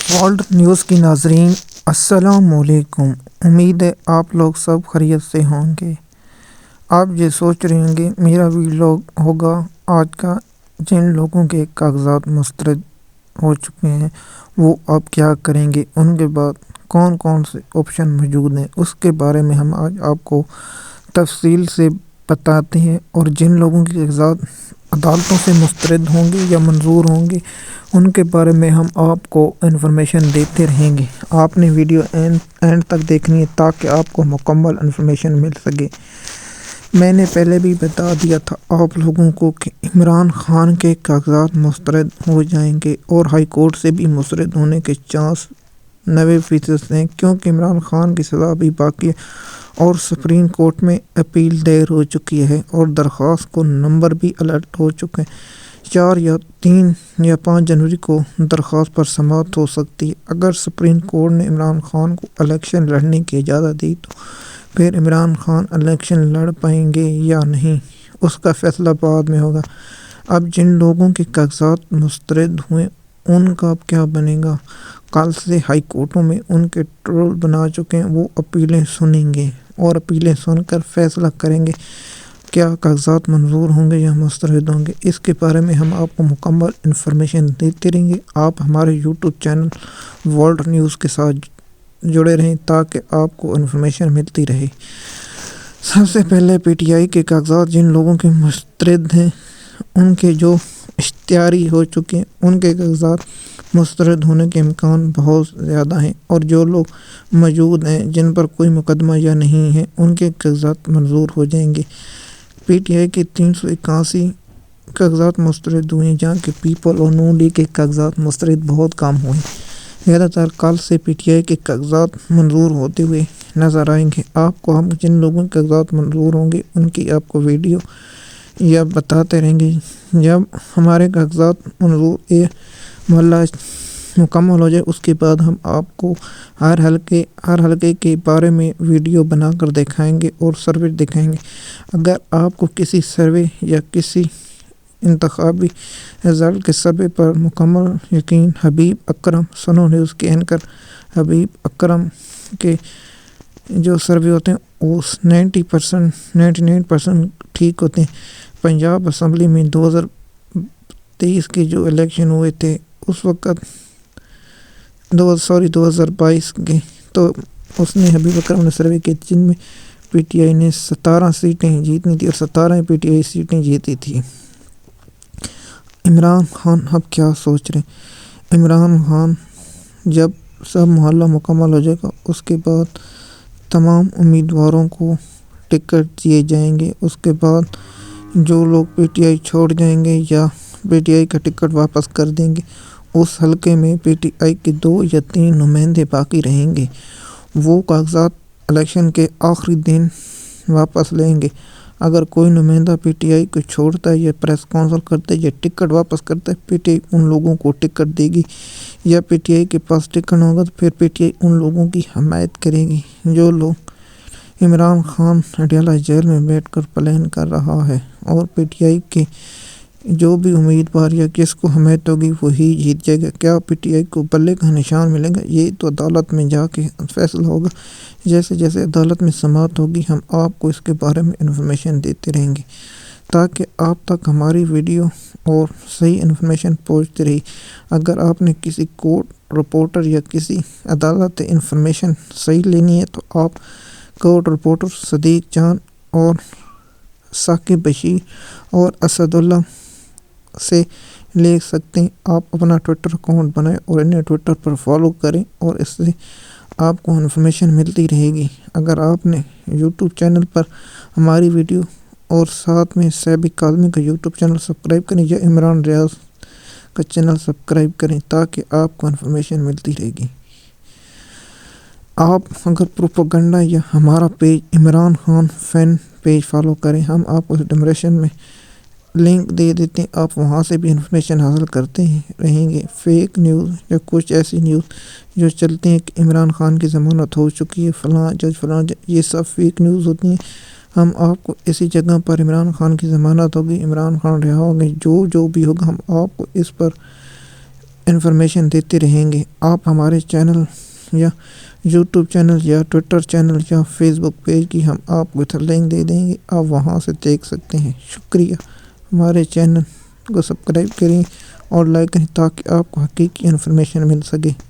World news کی ناظرین السلام علیکم۔ امید ہے آپ لوگ سب خیریت سے ہوں گے۔ آپ یہ سوچ رہے ہوں گے میرا ویلوگ ہوگا آج کا، جن لوگوں کے کاغذات مسترد ہو چکے ہیں وہ اب کیا کریں گے، ان کے بعد کون کون سے آپشن موجود ہیں، اس کے بارے میں ہم آج آپ کو تفصیل سے بتاتے ہیں۔ اور جن لوگوں کے کاغذات عدالتوں سے مسترد ہوں گے یا منظور ہوں گے ان کے بارے میں ہم آپ کو انفارمیشن دیتے رہیں گے۔ آپ نے ویڈیو اینڈ تک دیکھنی ہے تاکہ آپ کو مکمل انفارمیشن مل سکے۔ میں نے پہلے بھی بتا دیا تھا آپ لوگوں کو کہ عمران خان کے کاغذات مسترد ہو جائیں گے اور ہائی کورٹ سے بھی مسترد ہونے کے چانس 90% ہیں، کیونکہ عمران خان کی سزا بھی باقی ہے اور سپریم کورٹ میں اپیل دائر ہو چکی ہے اور درخواست کو نمبر بھی الرٹ ہو چکے ہیں۔ 4 یا 3 یا 5 جنوری کو درخواست پر سماعت ہو سکتی ہے۔ اگر سپریم کورٹ نے عمران خان کو الیکشن لڑنے کی اجازت دی تو پھر عمران خان الیکشن لڑ پائیں گے یا نہیں، اس کا فیصلہ بعد میں ہوگا۔ اب جن لوگوں کے کاغذات مسترد ہوئے ان کا اب کیا بنے گا؟ کل سے ہائی کورٹوں میں ان کے ٹرول بنا چکے ہیں، وہ اپیلیں سنیں گے اور اپیلیں سن کر فیصلہ کریں گے کیا کاغذات منظور ہوں گے یا مسترد ہوں گے۔ اس کے بارے میں ہم آپ کو مکمل انفارمیشن دیتے رہیں گے۔ آپ ہمارے یوٹیوب چینل ورلڈ نیوز کے ساتھ جڑے رہیں تاکہ آپ کو انفارمیشن ملتی رہے۔ سب سے پہلے پی ٹی آئی کے کاغذات جن لوگوں کے مسترد ہیں، ان کے جو اشتہاری ہو چکے ہیں ان کے کاغذات مسترد ہونے کے امکان بہت زیادہ ہیں، اور جو لوگ موجود ہیں جن پر کوئی مقدمہ یا نہیں ہے ان کے کاغذات منظور ہو جائیں گے۔ پی ٹی آئی کے 381 کاغذات مسترد ہوئے ہیں، جہاں کہ پیپل اور نون لیگ کے کاغذات مسترد بہت کم ہوئے۔ زیادہ تر کل سے پی ٹی آئی کے کاغذات منظور ہوتے ہوئے نظر آئیں گے۔ آپ کو ہم جن لوگوں کے کاغذات منظور ہوں گے ان کی آپ کو ویڈیو یا بتاتے رہیں گے۔ جب ہمارے کاغذات منظور محلہ مکمل ہو جائے اس کے بعد ہم آپ کو ہر حلقے کے بارے میں ویڈیو بنا کر دکھائیں گے اور سروے دکھائیں گے۔ اگر آپ کو کسی سروے یا کسی انتخابی رزلٹ کے سروے پر مکمل یقین، حبیب اکرم سنو نیوز کے اینکر حبیب اکرم کے جو سروے ہوتے ہیں وہ 99% ٹھیک ہوتے ہیں۔ پنجاب اسمبلی میں 2023 کے جو الیکشن ہوئے تھے اس وقت 2022 کے، تو اس نے حبیب اکرم نے سروے کیے جن میں پی ٹی آئی نے 17 سیٹیں جیتنی تھی اور 17 پی ٹی آئی سیٹیں جیتی تھی۔ عمران خان اب کیا سوچ رہے ہیں؟ عمران خان جب سب محلہ مکمل ہو جائے گا اس کے بعد تمام امیدواروں کو ٹکٹ دیے جائیں گے۔ اس کے بعد جو لوگ پی ٹی آئی چھوڑ جائیں گے یا پی ٹی آئی کا ٹکٹ واپس کر دیں گے، اس حلقے میں پی ٹی آئی کے 2 یا 3 نمائندے باقی رہیں گے۔ وہ کاغذات الیکشن کے آخری دن واپس لیں گے۔ اگر کوئی نمائندہ پی ٹی آئی کو چھوڑتا ہے یا پریس کانفرنس کرتا ہے یا ٹکٹ واپس کرتا ہے، پی ٹی آئی ان لوگوں کو ٹکٹ دے گی، یا پی ٹی آئی کے پاس ٹکٹ ہوگا تو پھر پی ٹی آئی ان لوگوں کی حمایت کرے گی جو لوگ عمران خان اڈیالہ جیل میں بیٹھ کر پلان کر رہا ہے، اور پی ٹی آئی کے جو بھی امیدوار یا جس کو حمایت ہوگی وہی جیت جائے گا۔ کیا پی ٹی آئی کو بلے کا نشان ملے گا؟ یہ تو عدالت میں جا کے فیصلہ ہوگا۔ جیسے جیسے عدالت میں سماعت ہوگی ہم آپ کو اس کے بارے میں انفارمیشن دیتے رہیں گے تاکہ آپ تک ہماری ویڈیو اور صحیح انفارمیشن پہنچتی رہی۔ اگر آپ نے کسی کورٹ رپورٹر یا کسی عدالت انفارمیشن صحیح لینی ہے تو آپ کورٹ رپورٹر صدیق جان اور ثاقب بشیر اور اسد اللہ سے لے سکتے ہیں۔ آپ اپنا ٹویٹر اکاؤنٹ بنائیں اور انہیں ٹویٹر پر فالو کریں اور اس سے آپ کو انفارمیشن ملتی رہے گی۔ اگر آپ نے یوٹیوب چینل پر ہماری ویڈیو اور ساتھ میں سیبق کاظمی کا یوٹیوب چینل سبسکرائب کریں یا عمران ریاض کا چینل سبسکرائب کریں تاکہ آپ کو انفارمیشن ملتی رہے گی۔ آپ اگر پروپیگنڈا یا ہمارا page Imran Khan fan page follow کریں، ہم آپ کو ڈسکرپشن میں لنک دے دیتے ہیں، آپ وہاں سے بھی انفارمیشن حاصل کرتے رہیں گے۔ فیک نیوز یا کچھ ایسی نیوز جو چلتی ہیں کہ عمران خان کی ضمانت ہو چکی ہے، فلاں جج، یہ سب فیک نیوز ہوتی ہیں۔ ہم آپ کو اسی جگہ پر عمران خان کی ضمانت ہوگی، عمران خان رہا ہوگے، جو بھی ہوگا ہم آپ کو اس پر انفارمیشن دیتے رہیں گے۔ آپ ہمارے چینل یا یوٹیوب چینل یا ٹویٹر چینل یا فیس بک پیج کی ہم آپ کو لنک دے دیں گے، آپ وہاں سے دیکھ سکتے ہیں۔ شکریہ۔ ہمارے چینل کو سبسکرائب کریں اور لائک کریں تاکہ آپ کو حقیقی انفارمیشن مل سکے۔